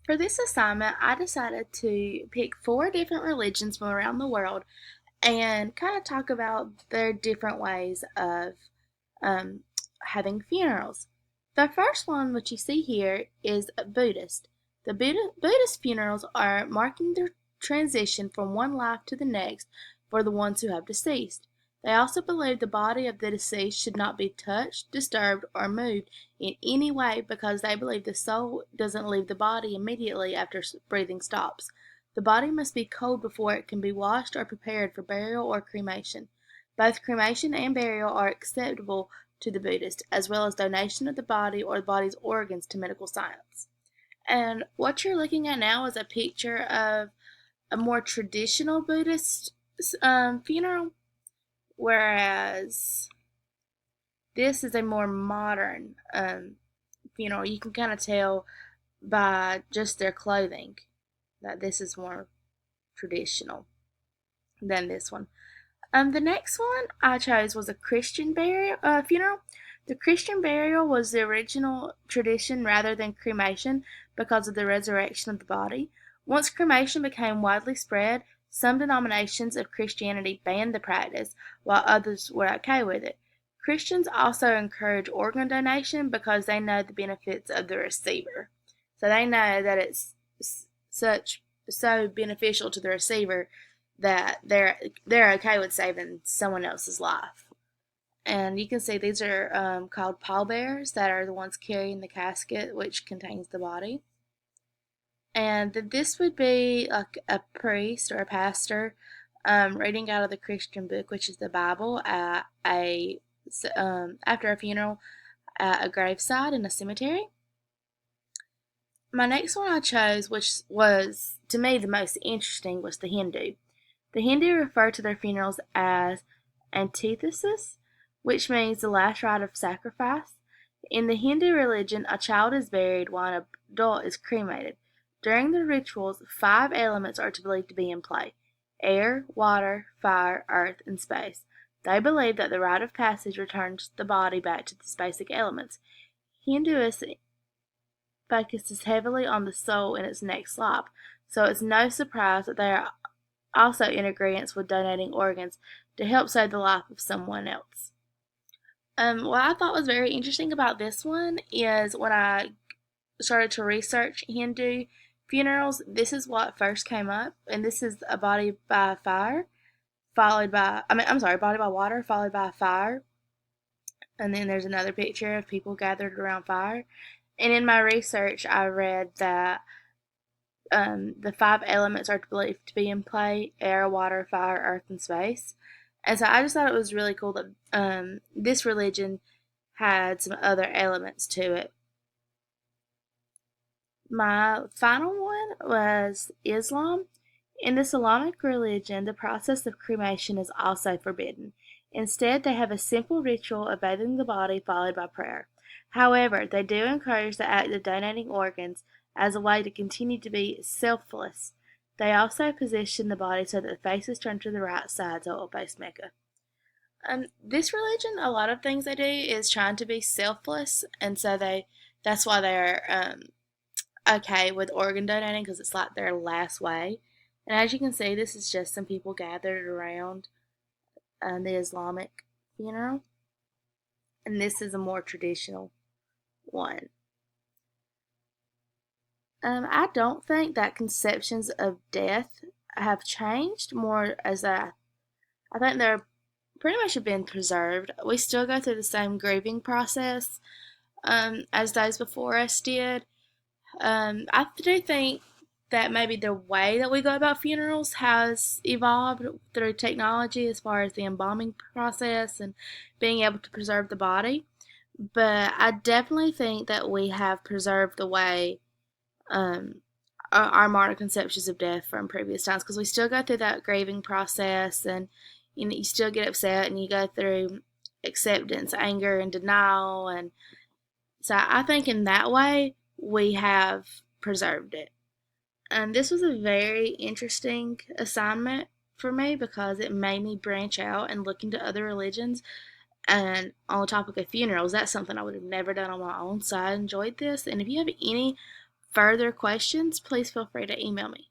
For this assignment, I decided to pick four different religions from around the world and kind of talk about their different ways of um, having funerals. The first one, which you see here, is Buddhist. The Buddhist funerals are marking the transition from one life to the next for the ones who have deceased. They also believe the body of the deceased should not be touched, disturbed, or moved in any way because they believe the soul doesn't leave the body immediately after breathing stops. The body must be cold before it can be washed or prepared for burial or cremation. Both cremation and burial are acceptable to the Buddhist, as well as donation of the body or the body's organs to medical science. And what you're looking at now is a picture of a more traditional Buddhist funeral, whereas this is a more modern funeral. You can kind of tell by just their clothing that this is more traditional than this one. The next one I chose was a Christian burial funeral. The Christian burial was the original tradition rather than cremation because of the resurrection of the body. Once cremation became widely spread, some denominations of Christianity banned the practice, while others were okay with it. Christians also encourage organ donation because they know the benefits of the receiver. So they know that it's such so beneficial to the receiver that they're okay with saving someone else's life. And you can see these are called pallbearers that are the ones carrying the casket which contains the body. And this would be like a priest or a pastor reading out of the Christian book, which is the Bible, at after a funeral at a graveside in a cemetery. My next one I chose, which was to me the most interesting, was the Hindu. The Hindu refer to their funerals as antithesis, which means the last rite of sacrifice. In the Hindu religion, a child is buried while an adult is cremated. During the rituals, five elements are believed to be in play: air, water, fire, earth, and space. They believe that the rite of passage returns the body back to these basic elements. Hinduism focuses heavily on the soul in its next life, so it's no surprise that they are also in agreement with donating organs to help save the life of someone else. What I thought was very interesting about this one is when I started to research Hindu funerals, this is what first came up, and this is a body by fire, body by water, followed by fire, and then there's another picture of people gathered around fire. And in my research, I read that the five elements are believed to be in play: air, water, fire, earth, and space. And so I just thought it was really cool that this religion had some other elements to it. My final one was Islam. In the Islamic religion, the process of cremation is also forbidden. Instead, they have a simple ritual of bathing the body followed by prayer. However, they do encourage the act of donating organs as a way to continue to be selfless. They also position the body so that the face is turned to the right side so it will face Mecca. This religion, a lot of things they do is trying to be selfless, and so that's why they're okay with organ donating because it's like their last way. And as you can see, this is just some people gathered around the Islamic funeral, and this is a more traditional one. I don't think that conceptions of death have changed more as I think they're pretty much have been preserved. We still go through the same grieving process as those before us did. I do think that maybe the way that we go about funerals has evolved through technology as far as the embalming process and being able to preserve the body. But I definitely think that we have preserved the way um, our modern conceptions of death from previous times because we still go through that grieving process and you still get upset and you go through acceptance, anger, and denial. And so I think in that way we have preserved it. And this was a very interesting assignment for me because it made me branch out and look into other religions. And on the topic of funerals, that's something I would have never done on my own. So I enjoyed this. And if you have any further questions, please feel free to email me.